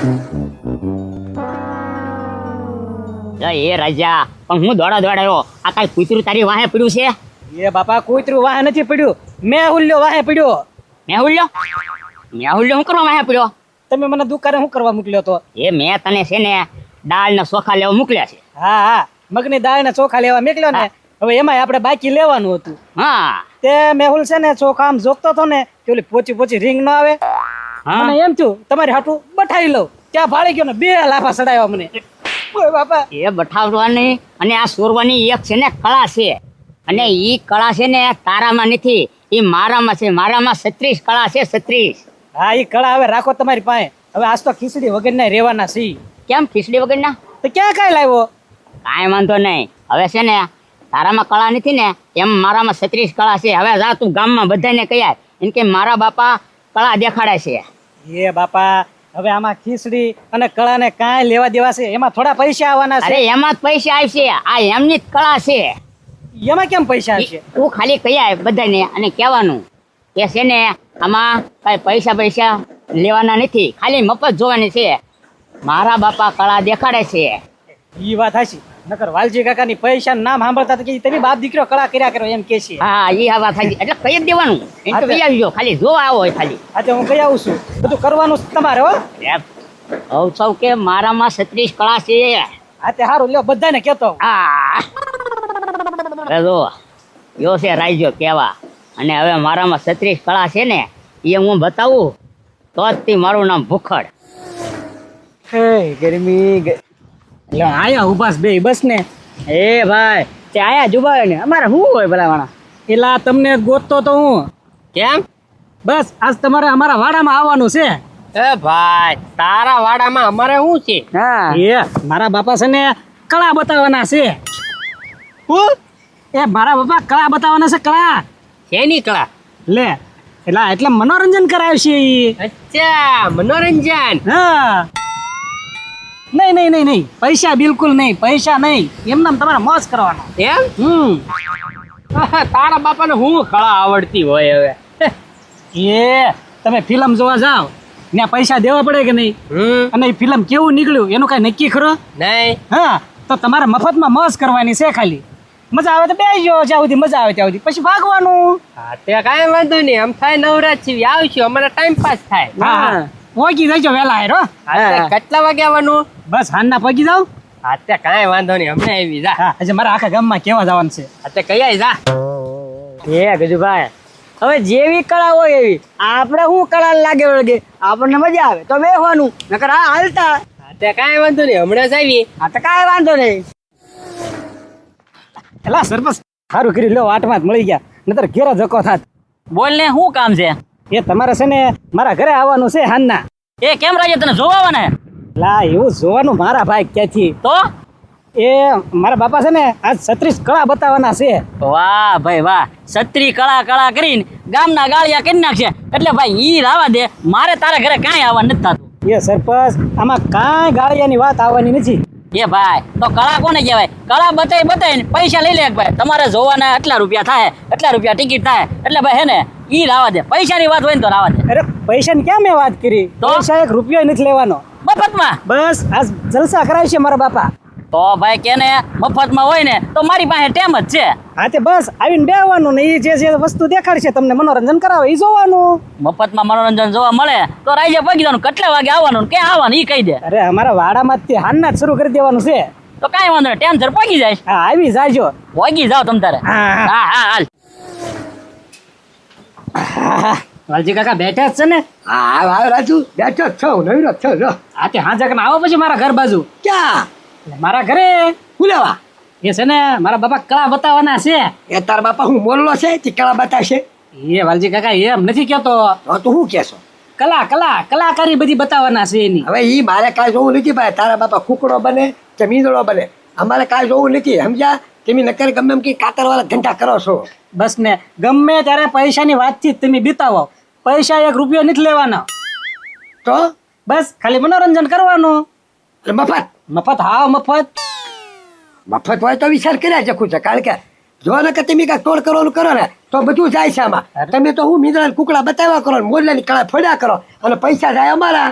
એ રાજા પણ હું દોડા દોડાયો આ કઈ કૂતરું તારી વાહે પડ્યું છે? એ બાપા કૂતરું વાહે નથી પડ્યું, મેહુલ્યો વાહે પડ્યો. મેહુલ્યો શું કરવા વાહે પડ્યો? તમે મને દુકાને શું કરવા મોકલ્યો તો? એ મેં તને છે ને દાળ ને ચોખા લેવા મોકલ્યા છે. હા મગની દાળ ને ચોખા લેવા મોકલ્યો ને, હવે એમાં આપણે બાકી લેવાનું હતું. હા તે મેહુલ છે ને ચોખા આમ જોગતો હતો ને કે ઓલી પોચી પોચી રીંગ ન આવે, મને એમ થયું તમારી હાટું બઠાવી લઉં. ત્યાં ભાળી ગયો ને 2 લાફા ચડાવ્યા મને. ઓય બાપા, એ બઠાવવાની અને આ સોરવાની એક છે ને કળા છે, અને ઈ કળા છે ને તારામાં નથી, ઈ મારામાં છે. મારામાં 36 કળા છે, 36. હા ઈ કળા હવે રાખો તમારી પાસે. હવે આજ તો ખીચડી વગર ના રહેવાના સી. કેમ ખીચડી વગરના? તો ક્યાં કાંઈ લાવ્યો? કાંઈ વાંધો નહીં. હવે છે ને તારામાં કળા નથી ને એમ મારામાં 36 કળા છે. હવે જા તું ગામમાં બધાને કહી આય એમ કે મારા બાપા કળા દેખાડે છે. એ બાપા, હવે આમાં ખીચડી અને કળાને કાંઈ લેવા દેવા છે? એમાં થોડા પૈસા આવવાના અરે છે. એમાં જ પૈસા આવશે, આ એમની જ કળા છે. એમાં કેમ પૈસા આવશે? તું ખાલી કહી આય બધાને અને કહેવાનું કે છે ને આમાં કઈ પૈસા લેવાના નથી, ખાલી મફત જોવાની છે. મારા બાપા કળા દેખાડે છે. ઈ વાત હાચી. નકર વાલજી કાકાની પૈસા નામ સાંભળતા તો કે તમે બાપ દીકરો કળા કર્યા કરો એમ કે છે. હા એ આ વાત સાચી. એટલે કહી જ દેવાનું, એમ તો કહી આવજો, ખાલી જો આવો હોય ખાલી. આજે હું કઈ આવું છું, બધું કરવાનું છે તમારે. હો એમ સૌ કે મારામાં 36 કળા છે. હા તે સારું લ્યો, બધાને કહેતો આવું. હા જો યો છે રાઈજો કેવા, અને હવે મારામાં 36 કળા છે ને એ હું બતાવું તો જ તે મારું નામ ભૂખડ. ગરમી એટલે આયા ઉભાસ બે બસ ને. એ ભાઈ તે આયા જ ઉભા ને, અમારે શું હોય ભલાવાણા? એલા તમને ગોતતો તો હું. કેમ? બસ આજ તમારે અમારા વાડામાં આવવાનું છે. એ ભાઈ તારા વાડામાં અમારે શું છે? હા એ મારા બાપા છે ને કળા બતાવવાના છે. એ મારા બાપા કળા બતાવવાના છે. કળા શેની કળા? લે એટલે મનોરંજન કરાવશે ઈ. અચ્છા મનોરંજન. હા નહીં પૈસા બિલકુલ નહીં, પૈસા નહીં. એમનામ તમારે મોજ કરવાનો. એમ? તારા બાપાને હું કળા આવડતી હોય હવે? એ તમે ફિલ્મ જોવા જાઓ ત્યાં પૈસા દેવા પડે કે નહીં? અને એ ફિલ્મ કેવું નીકળ્યું એનું કઈ નક્કી ખરો? નહીં. હા તો તમારે મફતમાં મોજ કરવાની છે. ખાલી મજા આવે તો બેસજો, જ્યાં સુધી મજા આવે ત્યાં સુધી, પછી ભાગવાનું. હા તે કાંઈ વાંધો નહીં, આમ થાય નવરાજ છીએ આવશું, અમારે ટાઈમ પાસ થાય. હા પહોંચી જજો વહેલા હેરો. કેટલા વાગે આવવાનું? બસ હાંજના પહોંચી જાવ. હા તે કાંઈ વાંધો નહીં, અમને આવી જા. હા હજી મારા આખા ગામમાં કેવા જવાનું છે. હા તે કઈ આવી જા. એ ગજુભાઈ, હવે જેવી કળા હોય એવી આપણે શું કળા લાગે વળગે, આપણને મજા આવે તો બેસવાનું, નકર આ હાલતા. હા તે કાંઈ વાંધો નહીં, હમણાં જ આવી. હા તો કાંઈ વાંધો નહીં. એલા સરપંચ સારું કર્યું, લો વાટમાં જ મળી ગયા, નતર ઘેરો ધક્કો થાત. બોલ ને શું કામ છે? એ તમારે છે ને મારા ઘરે આવવાનું છે હાંજના. એ કેમ રાજા તને જોવા આવવાના? લા એવું જોવાનું મારા ભાઈ ક્યાંથી તો એ મારા બાપા છે ને આજ 36 કળા બતાવવાના છે. વાહ ભાઈ વાહ, 36 કળા કરીને ગામના ગાળિયા કરી નાખશે. એટલે ભાઈ ઈ રાવા દે, મારે તારા ઘરે કાંઈ આવવા નથી થતું. એ સરપંચ આમાં કાંઈ ગાળિયાની વાત આવવાની નથી. એ ભાઈ તો કળા કોને કહેવાય? કળા બતાવીને પૈસા લઈ લે ભાઈ. તમારે જોવાના એટલા રૂપિયા થાય, એટલા રૂપિયા ટિકિટ થાય. એટલે ભાઈ હે ને ઈ રાવા દે, પૈસાની વાત હોય ને તો રાવા દે. અરે પૈસાની ક્યાં મેં વાત કરી? તો? પૈસા 1 રૂપિયો નથી લેવાનો, મફતમાં. બસ આજ જલસા કરાવશે મારા બાપા. તો ભાઈ કે ને મફતમાં હોય ને તો મારી પાસે ટેમ જ છે. હા તે બસ આવીને બેહવાનું ને એ જે વસ્તુ દેખાડશે તમને મનોરંજન કરાવે એ જોવાનું. મફતમાં મનોરંજન જોવા મળે તો રાઈજે પગી જવાનું, કેટલા વાગે આવવાનું ક્યાં આવવાનું ઈ કહી દે. અરે અમારા વાડામાં જ હાલના જ શરૂ કરી દેવાનું છે. તો કાંઈ વાંધો નહીં, ટેમ સર પગી જાય. હા આવી જાજો. પગી જાવ તમ તારે. હા હાલ. વાલજી કાકા બેઠા જ છે ને? હા રાજુ બેઠો જ છો, નવીનો છો જો. હા તે હા જગન આવો પછી મારા ઘર બાજુ. ક્યાં? મારા ઘરે ફુલેવા એ છે ને મારા બાપા કળા બતાવવાના છે. એ તાર બાપા હું મોરલો છે તે કળા બતાવશે? એ વાલજી કાકા એમ નથી કેતો, તો તું શું કહેશો? કલાકારી બધી બતાવવાના છે એની. હવે ઈ મારે કાંઈ જોવું નથી ભાઈ. તારા બાપા કુકડો બને કે મીંદડો બને, અમારે કાંઈ જોવું નથી, સમજ્યા? તમે નકર ગમે એમ કે કાતરવાળા ધંધા કરો છો. બસ ને ગમે ત્યારે પૈસાની વાતચીત તમે બીતાવો, પૈસા 1 રૂપિયો નથી લેવાનો. તો બસ ખાલી મનોરંજન કરવાનું. એટલે મફત. હા મફત હોય તો વિચાર કર્યા જખું છે. કારણ કે જો ને કે તમે કાંઈક તોડ કરવાનું કરો ને તો બધું જાય છે આમાં. તમે તો હું મીંદડા કુકડા બતાવ્યા કરો, મોરલાની કળા ફોડ્યા કરો અને પૈસા જાય અમારા.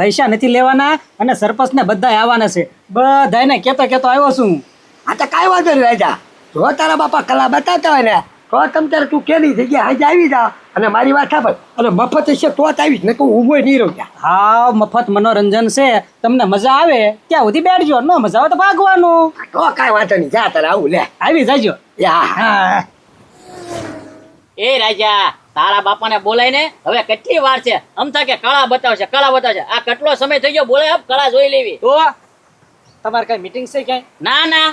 પૈસા નથી લેવાના અને સરપંચ ને બધા આવવાના છે. બધાને કેતો આવ્યો છું. આ તો કાંઈ વાંધો નહીં રાજા. જો તારા બાપા કલા બતાવતા હોય ને તો તમ તારે તું કેની જગ્યાએ આજે આવી જા અને મારી વાત સાંભળ અને મફત હશે તો જ આવીશ ને હું ઊભો નહીં રહું ત્યાં. હા, મફત મનોરંજન છે. તમને મજા આવે ત્યાં સુધી બેઠજો, ન મજા આવે તો ભાગવાનું. તો કાંઈ વાંધો નહીં, જા તારે આવું લે. આવી જાજો. યા હા. એ રાજા, તારા બાપાને બોલાય ને, હવે કેટલી વાર છે? અમથા કે કળા બતાવશે. આ કેટલો સમય થઈ ગયો, બોલાય કળા જોઈ લેવી. તો તમારે કઈ મીટિંગ છે ક્યાંય? ના ના,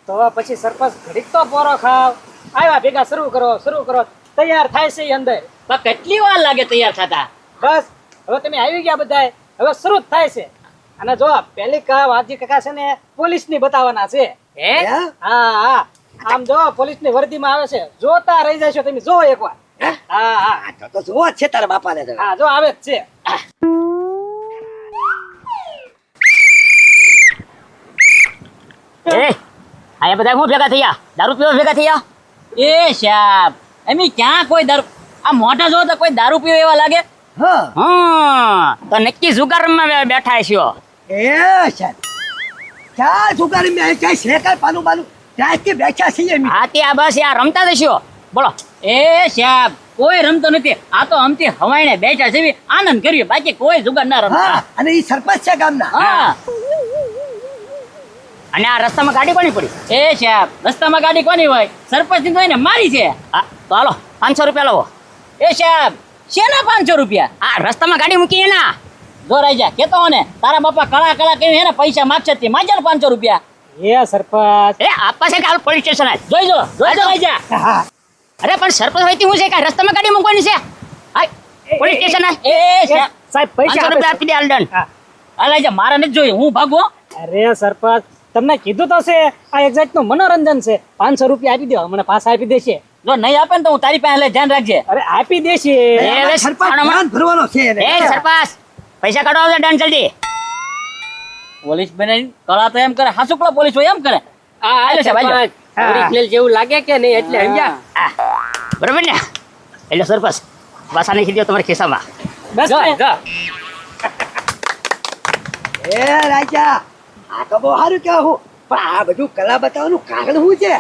તો પછી સરપંચ ઘડીક તો પોરો ખાવ. આવ્યા ભેગા શરૂ કરો. તૈયાર થાય છે ઈ અંદર. પણ કેટલી વાર લાગે તૈયાર થતા? બસ હવે તમે આવી ગયા બધાય, હવે શરૂ જ થાય છે. અને જો પેલી વાજી કાકા છે ને પોલીસ ની બતાવવાના છે. હે? હા, આમ જો પોલીસ ની વર્દીમાં આવે છે, જોતા રહી જશો તમે. જો એકવાર. હા, તો જોવા જ છે તારા બાપાને તો. હા, જો આવે જ છે. આ બધા હું ભેગા થયા? દારૂ પીવા ભેગા થયા? એ સાહેબ, એમ ક્યાં કોઈ દારૂ, આ મોઢા જો તો કોઈ દારૂ પીવે એવા લાગે. હા, તો નક્કી જુગારમાં બેઠા છો. એ સાહેબ ક્યાં છોકરી મેં ક્યાં છે કાંઈ પાનું બાનું ત્યાંથી બેઠા છીએ અમે. હા, તે આ બસ યાર રમતા જશો. બોલો. એ સાહેબ, કોઈ રમતો નથી. આ તો અમથી હવાઈને બેઠા છે, આનંદ કર્યો, બાકી કોઈ જુગાર ના રમતા. હા, અને એ સરપંચ છે ગામના. હા. અને આ રસ્તામાં ગાડી કોની પડી? એ સાહેબ, રસ્તામાં ગાડી કોની હોય? સરપંચ ની તો હોય ને, મારી છે. હા, તો હાલો 500 રૂપિયા લાવો. એ સાહેબ, શેના 500 રૂપિયા? આ રસ્તામાં ગાડી મૂકી ના જો રાજા કેતો ને, તારા બાપા કળા કરી હે ને પૈસા માગશે તે માજર 500 રૂપિયા. એ સરપંચ, એ આપવા છે કે હાલ પોલીસ સ્ટેશન જોઈજો રાજા. હા, અરે પણ સરપંચ હોય હું છે કે રસ્તામાં ગાડી મૂકવાની છે? હાય પોલીસ સ્ટેશન. એ સાહેબ, સાહેબ પૈસા 500 રૂપિયા આપી દે હાલ ડન. હાલ રાજા, મારે નથી જોઈએ, હું ભાગો. અરે સરપંચ, તમને કીધું તો છે આ એક્ઝેક્ટ નું મનોરંજન છે. 500 રૂપિયા આપી દો, મને પાછા આપી દેશે. જો નહીં આપે ને તો હું તારી પાસે ધ્યાન રાખજે. અરે આપી દેશે. એ સરપંચ ધ્યાન ભરવાનો છે એને. એ સરપંચ, પૈસા કાઢો આવજો ડન જલ્દી. પોલીસ બનાવી કળા તો એમ કરે, હાસુકળો પોલીસ હોય એમ કરે. આલો છે ભાઈ, ઓરિજિનલ જેવું લાગે કે નહીં એટલે સમજ્યા. બરાબર ને? એટલે સરપંચ પાછા નાખી દો તમારા ખિસ્સામાં. બસ ને. એ રાજા, આ તો બહુ સારું કહેવું, પણ આ બધું કલા બતાવવાનું કારણ શું છે?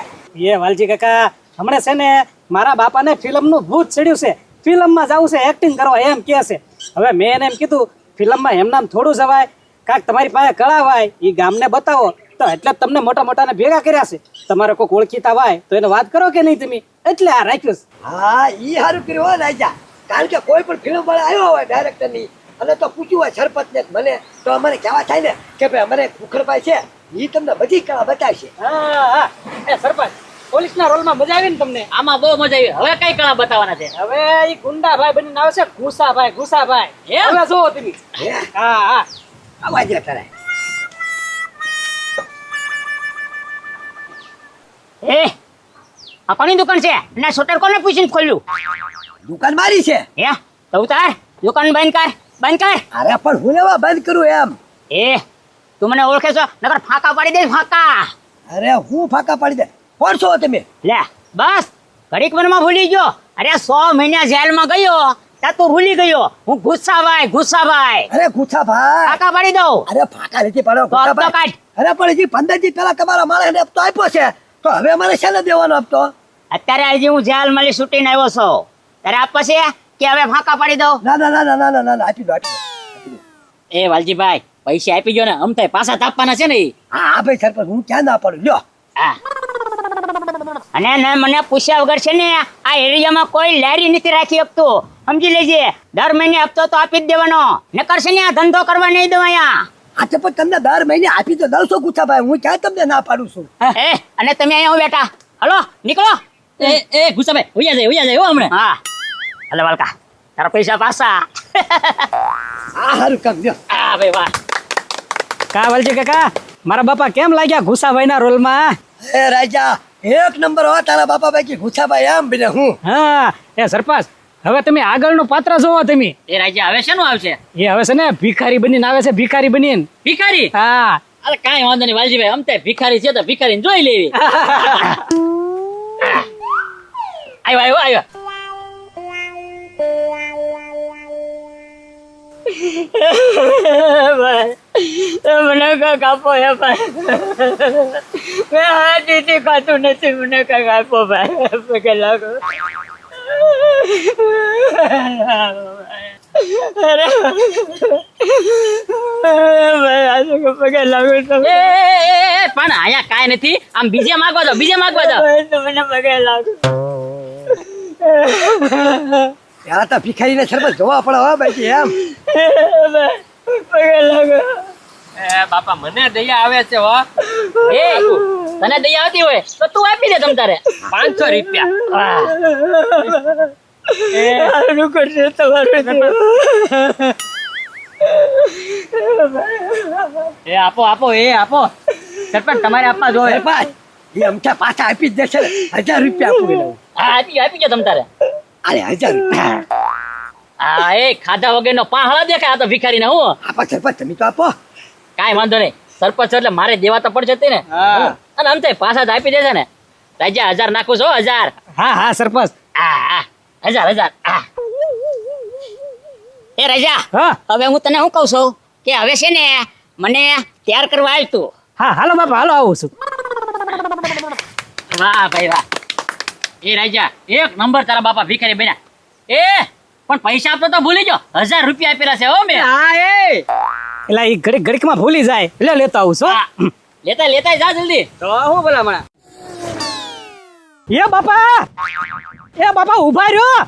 એ વાલજી કાકા, હમણાં છે ને મારા બાપાને ફિલ્મનું ભૂત ચડ્યું છે. ફિલ્મમાં જવું છે, એક્ટિંગ કરવા એમ કે છે. હવે મેં એને એમ કીધું ફિલ્મમાં એમ નામ થોડું જવાય, કાંઈક તમારી પાસે કળા હોય એ ગામને બતાવો. તો એટલે જ તમને મોટાને ભેગા કર્યા છે. તમારે કોઈ ઓળખીતા હોય તો એને વાત કરો કે નહીં તમે, એટલે આ રાખ્યું છે. હા, ઈ સારું કર્યું હો રાજા. કારણ કે કોઈ પણ ફિલ્મ વાળા આવ્યો હોય ડાયરેક્ટરની અને તો પૂછ્યું હોય સરપંચને મને, તો અમારે કહેવા થાય ને કે ભાઈ અમારે કુખરભાઈ છે, ઈ તમને બધી કળા બતાવશે. હા, એ સરપંચ પોલીસના રોલમાં મજા આવી ને તમને? આમાં બહુ મજા આવી. હવે કઈ કળા બતાવવાના છે? હવે ઈ ગુંડાભાઈ બનીને આવે છે, ઘુસાભાઈ. એમ? હવે જોવો તમે. હે? હા. આવા જ કરે. એ આ કોની દુકાન છે? અને શોટર કોને પૂછીને ખોલ્યું? દુકાન મારી છે. હે તો ઉતાર, દુકાન બંધ કર. અરે પણ હું લેવા બંધ કરું એમ? એ તું મને ઓળખે છો? નકર ફાંકા પાડી દે ફાંકા. અરે હું ફાંકા પાડી દે. કોણ છો તમે? લે બસ ઘડીક મનમાં ભૂલી ગયો. અરે 100 મહિના જેલમાં ગયો ત્યાં તું ભૂલી ગયો. હું ગુસ્સાભાઈ. અરે ગુછાભાઈ, ફાંકા પાડી દઉં. અરે ફાંકા નથી પાડો તો હપ્તો ગુછાભાઈ. કાઢ. અરે પણ હજી 15 દી પહેલા તમારા માણસને હપ્તો આપ્યો છે, તો હવે અમારે શેને દેવાનો હપ્તો? અત્યારે હજી હું જેલ માંથી છૂટીને આવ્યો છું. તારે આપવા છે કે હવે ફાંકા પાડી દઉં? ના, આપી દો. એ વાલજીભાઈ, પૈસા આપી ગયો ને, આમ થાય પાછા તાપવાના છે ને ઈ. હા ભાઈ સરપંચ, હું ક્યાં ના પાડું લ્યો. હા. અને ને મને પૂછ્યા વગર છે ને આ એરિયામાં કોઈ લારી નથી રાખી શકતું, સમજી લેજે. દર મહિને હપ્તો તો આપી જ દેવાનો, નકર છે ને આ ધંધો કરવા નહીં દઉં અહીંયા. હા તો પણ તમને દર મહિને આપી તો દઉં છો ગુછાભાઈ, હું ક્યાં તમને ના પાડું છું? અને તમે અહીંયા હું બેઠા, હલો નીકળો. એ ગુસ્સાભાઈ ઉયા જાય હો હમણાં. હા હલે વાલકા, તારા પૈસા પાછા. હા સારું કામ લ્યો. હા ભાઈ વાહ. કા વાલજી કાકા, મારા બાપા કેમ લાગ્યા ઘુસાભાઈના રોલમાં? એ રાજા, એક નંબર હો તારા બાપા બાકી ગુછાભાઈ એમ બને હું. હા, એ સરપંચ હવે તમે આગળનું પાત્ર જોવો તમે. એ રાજા હવે શેનું આવશે? એ હવે છે ને ભિખારી બનીને આવે છે, ભિખારી બનીને. ભિખારી? હા. અરે કાંઈ વાંધો નહીં વાલજીભાઈ, આમ તે ભિખારી છે તો ભિખારીને જોઈ લેવી. આવ્યો. મને કાંઈક આપો હે ભાઈ. મેં હાથીથી ખાતું નથી, મને કાંઈક આપો ભાઈ. પગે લાગો. પગે લાગો તમે. પણ અહીંયા કાંઈ નથી, આમ બીજે માગવા દો, બીજે માગવા દો. મને પગે લાગો. ત્યાં તો ભિખારીને શરબત જોવા પડે હો બાકી એમ. પગે લાગો. બાપા મને દયા આવે છે હો. એ તને દયા આવતી હોય તો તું આપી દે તમ તારે. 500 રૂપિયા. સારું કરશે તમારું. એ આપો આપો, એ આપો. સરપંચ તમારે આપવા જોઈએ. સરપંચ એ અમથા પાછા આપી જ દેશે ને. 1000 રૂપિયા આપું એને. હા આપી દો તમ તારે. અરે 1000 રૂપિયા હા એ ખાધા વગરનો પાંહળા દેખાય આ તો ભિખારીને. હું આપો સરપંચ, તમે તો આપો. કાંઈ વાંધો નહીં, સરપંચ એટલે મારે દેવા તો પડશે જ તે ને. હા. અને આમ તો પાછા જ આપી દેશે ને. રાજા 1000 નાખું છો, 1000. હા હા સરપંચ. હા 1000. એ રાજા, હા હવે હું તને શું કહું છું કે હવે છે ને મને તૈયાર કરવા આવ્યું તું. હા હાલો બાપા હાલો આવું છું. વાહ ભાઈ વાહ. એ રાજા એક નંબર તારા બાપા ભિખારી બન્યા. એ પણ પૈસા આપતો તો ભૂલી જો, 1000 રૂપિયા આપેલા છે હો મેં. હા એ એટલે એ ઘડીકમાં ભૂલી જાય એટલે લેતો આવું છું. હા, લેતા જા જલ્દી. તો હું બોલા મને. એ બાપા ઉભા રહ્યો.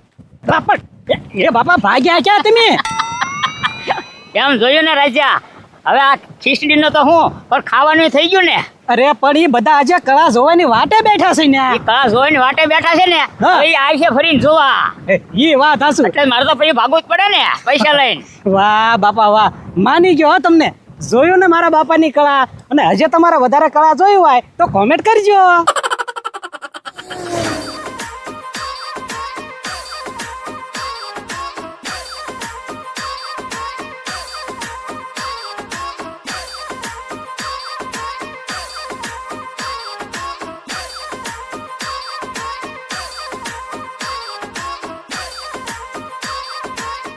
રાપટ એ બાપા ભાગ્યા ક્યાં તમે? એમ જોયું ને રાજા, હવે આ ખીચડીનો તો હું પણ ખાવાનું થઈ ગયું ને. અરે પણ એ બધા આજે કળા જોવાની વાટે બેઠા છે ને. એ કળા જોઈને વાટે બેઠા છે ને, હા. હવે ઈ આવશે ફરીને જોવા. એ વાત હાસુ. એટલે મારે તો પછી ભાગવું જ પડે ને પૈસા લઈને. વાહ બાપા વાહ, માની ગયો હો તમને. જોયું ને મારા બાપાની કળા. અને હજે તમારે વધારે કળા જોયું હોય તો કોમેન્ટ કરજો.